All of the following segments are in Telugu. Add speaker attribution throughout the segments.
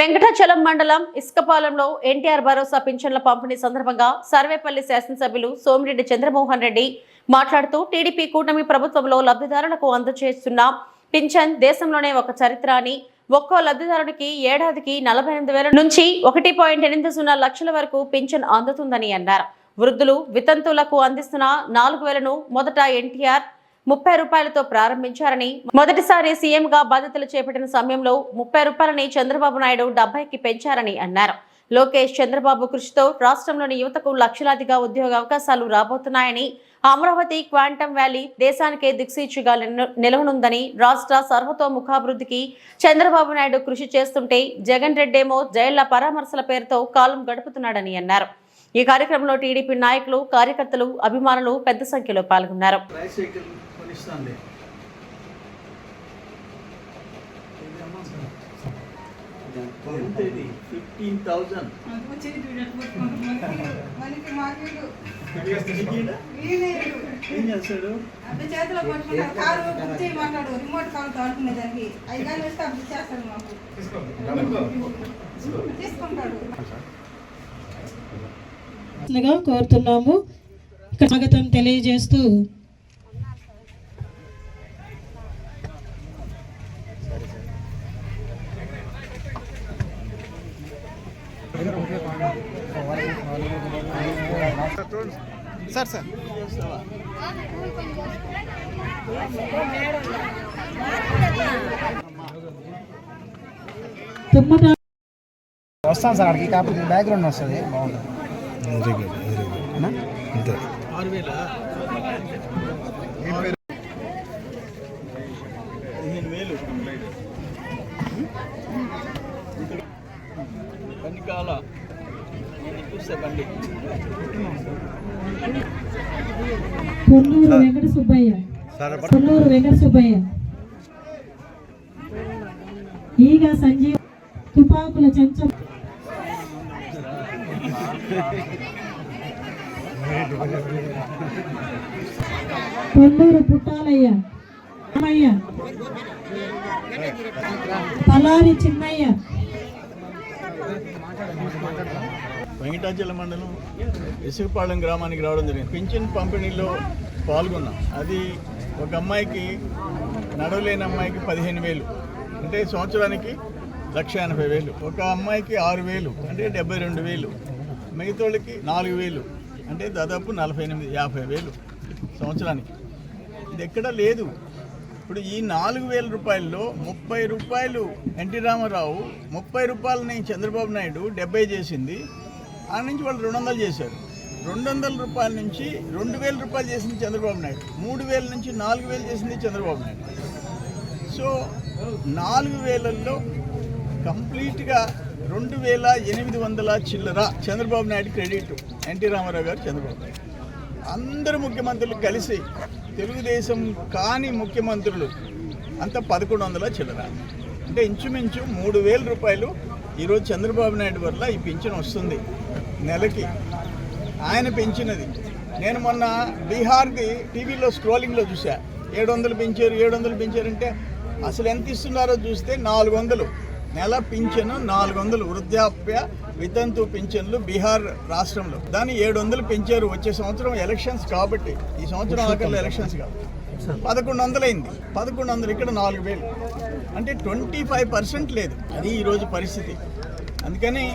Speaker 1: వెంకటాచలం మండలం ఇస్కపాలెంలో ఎన్టీఆర్ భరోసా పింఛన్ల పంపిణీ సందర్భంగా సర్వేపల్లి శాసనసభ్యులు సోమిరెడ్డి చంద్రమోహన్ రెడ్డి మాట్లాడుతూ టీడీపీ కూటమి ప్రభుత్వంలో లబ్ధిదారులకు అందజేస్తున్న పింఛన్ దేశంలోనే ఒక చరిత్ర అని, ఒక్కో లబ్ధిదారునికి ఏడాదికి 48,000 నుంచి 1.80 లక్షల వరకు పింఛన్ అందుతుందని అన్నారు. వృద్ధులు వితంతువులకు అందిస్తున్న 4,000ను మొదట ఎన్టీఆర్ 30 రూపాయలతో ప్రారంభించారని, మొదటిసారి సీఎంగా బాధ్యతలు చేపట్టిన సమయంలో 30 రూపాయలని చంద్రబాబు నాయుడు 70కి పెంచారని అన్నారు. లోకేష్ చంద్రబాబు కృషితో రాష్ట్రంలోని యువతకు లక్షలాదిగా ఉద్యోగ అవకాశాలు రాబోతున్నాయని, అమరావతి క్వాంటమ్ వ్యాలీ దేశానికే దిక్సూచిగా నిలవనుందని, రాష్ట్ర సర్వతోముఖాభివృద్ధికి చంద్రబాబు నాయుడు కృషి చేస్తుంటే జగన్ రెడ్డేమో జైళ్ల పరామర్శల పేరుతో కాలం గడుపుతున్నాడని అన్నారు. ఈ కార్యక్రమంలో టీడీపీ నాయకులు, కార్యకర్తలు, అభిమానులు పెద్ద సంఖ్యలో పాల్గొన్నారు.
Speaker 2: కోరుతున్నాము. ఇక్కడ స్వాగతం తెలియజేస్తూ
Speaker 3: సార్ వస్తాను సార్ అక్కడికి, కాకపోతే బ్యాక్గ్రౌండ్ వస్తుంది బాగుంటుంది. అంతే
Speaker 4: వెనకాల చూస్తే బండి
Speaker 2: పొన్నూరు వెంకట సుబ్బయ్య, ఈగ సంజీవ్, తుపాకుల చెంచం, పొన్నూరు పుట్టాలయ్య, రామయ్య, తలారి చిన్నయ్య.
Speaker 4: వెంకటాచలం మండలం ఇసుకపాలెం గ్రామానికి రావడం జరిగింది. పింఛన్ పంపిణీలో పాల్గొన్నాం. అది ఒక అమ్మాయికి, నడవలేని అమ్మాయికి 15,000 అంటే సంవత్సరానికి 1,80,000. ఒక అమ్మాయికి 6,000 అంటే 72,000. మిగతా వాళ్ళకి 4,000 అంటే దాదాపు 48,000-50,000 సంవత్సరానికి. ఇది ఎక్కడా లేదు. ఇప్పుడు ఈ 4,000 రూపాయల్లో 30 రూపాయలు ఎన్టీ రామారావు, 30 రూపాయలని చంద్రబాబు నాయుడు 70 చేసింది. ఆ నుంచి వాళ్ళు 200 చేశారు. 200 రూపాయల నుంచి 2,000 రూపాయలు చేసింది చంద్రబాబు నాయుడు. 3,000 నుంచి 4,000 చేసింది చంద్రబాబు నాయుడు. సో 4,000లో కంప్లీట్గా 2,800 చిల్లర చంద్రబాబు నాయుడు క్రెడిట్, ఎన్టీ రామారావు గారు, చంద్రబాబు నాయుడు. అందరు ముఖ్యమంత్రులు కలిసి, తెలుగుదేశం కాని ముఖ్యమంత్రులు అంతా 1,100 చిల్లర, అంటే ఇంచుమించు 3,000 రూపాయలు ఈరోజు చంద్రబాబు నాయుడు వల్ల ఈ పింఛన్ వస్తుంది నెలకి. ఆయన పెంచినది. నేను మొన్న బీహార్ది టీవీలో స్క్రోలింగ్లో చూసా, 700 పెంచారంటే అసలు ఎంత ఇస్తున్నారో చూస్తే 400 నెల పింఛను, 400 వృద్ధాప్య వితంతు పింఛన్లు బీహార్ రాష్ట్రంలో. దాన్ని 700 పెంచారు. వచ్చే సంవత్సరం ఎలక్షన్స్ కాబట్టి, ఈ సంవత్సరం ఆఖరిలో ఎలక్షన్స్ కాబట్టి 1,100 అయింది. 1,100 ఇక్కడ 4,000 అంటే 25% లేదు. అది ఈరోజు పరిస్థితి. అందుకని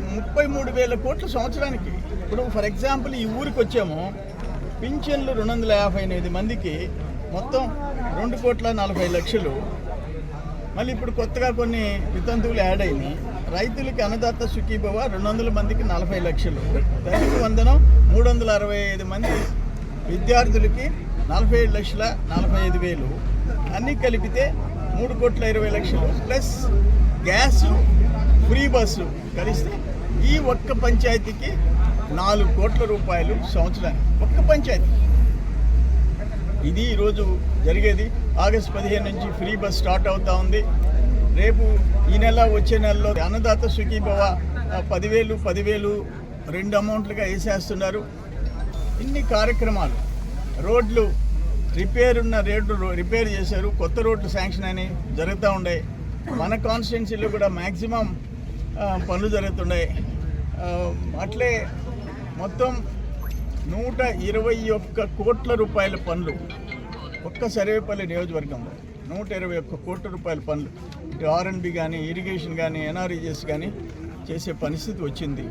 Speaker 4: 33,000 కోట్లు సంవత్సరానికి. ఇప్పుడు ఫర్ ఎగ్జాంపుల్ ఈ ఊరికి వచ్చాము, పింఛన్లు 258 మందికి మొత్తం 2,40,00,000. మళ్ళీ ఇప్పుడు కొత్తగా కొన్ని వితంతువులు యాడ్ అయినాయి. రైతులకి అన్నదాత సుఖీభవ 200 మందికి 40 లక్షలు, రైతు వందనం 365 మంది విద్యార్థులకి 47,45,000. అన్నీ కలిపితే 3,20,00,000 ప్లస్ గ్యాసు, ఫ్రీ బస్సు కలిస్తే ఈ ఒక్క పంచాయతీకి 4 కోట్ల రూపాయలు సంవత్సరానికి, ఒక్క పంచాయతీ. ఇది ఈరోజు జరిగేది. ఆగస్టు 15 నుంచి ఫ్రీ బస్ స్టార్ట్ అవుతూ ఉంది. రేపు ఈ నెల, వచ్చే నెలలో అన్నదాత సుఖీభవ 10,000 2 అమౌంట్లుగా వేసేస్తున్నారు. ఇన్ని కార్యక్రమాలు. రోడ్లు రిపేర్ ఉన్న రోడ్లు రిపేర్ చేశారు, కొత్త రోడ్లు శాంక్షన్ అని జరుగుతూ ఉండే. మన కాన్స్టిట్యున్సీలో కూడా మ్యాక్సిమం పనులు జరుగుతున్నాయి. అట్లే మొత్తం 121 కోట్ల రూపాయల పనులు ఒక్క సర్వేపల్లి నియోజకవర్గంలో 121 కోట్ల రూపాయల పనులు ఇటు R&B కానీ ఇరిగేషన్ కానీ NREGS కానీ చేసే పరిస్థితి వచ్చింది.